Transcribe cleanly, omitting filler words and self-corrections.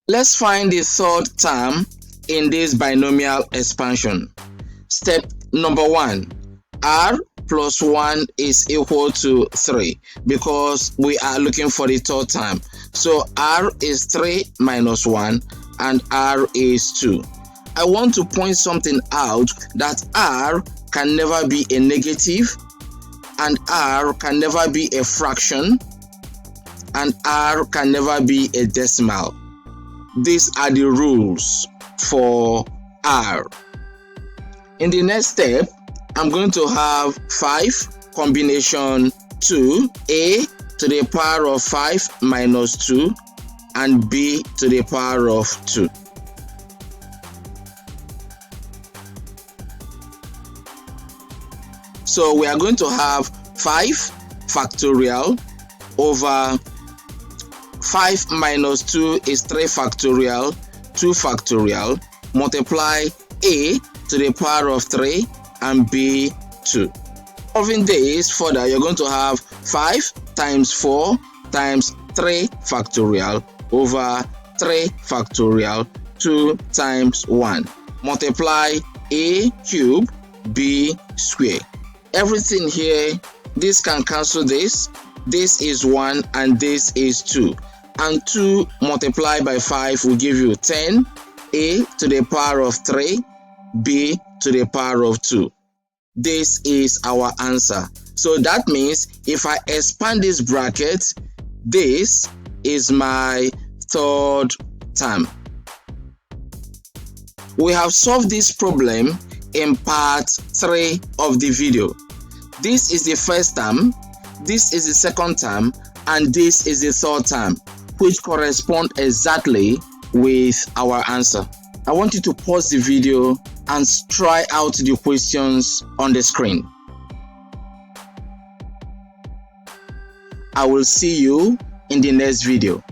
Let's find the third term in this binomial expansion. Step number 1. R plus 1 is equal to 3 because we are looking for the third term. So R is 3 minus 1 and R is 2. I want to point something out, that R can never be a negative, and R can never be a fraction, and R can never be a decimal. These are the rules for R. In the next step, I'm going to have 5 combination 2, a to the power of 5 minus 2 and b to the power of 2. So we are going to have 5 factorial over 5 minus 2 is 3 factorial, 2 factorial, multiply a to the power of 3 and b 2. Solving this further, you're going to have 5 times 4 times 3 factorial over 3 factorial 2 times 1. Multiply a cube b square. Everything here, this can cancel this. This is 1 and this is 2. And 2 multiplied by 5 will give you 10, a to the power of 3, b to the power of 2. This is our answer. So that means if I expand this bracket, this is my third term. We have solved this problem in part 3 of the video. This is the first term, this is the second term, and this is the third term, which correspond exactly with our answer. I want you to pause the video and try out the questions on the screen. I will see you in the next video.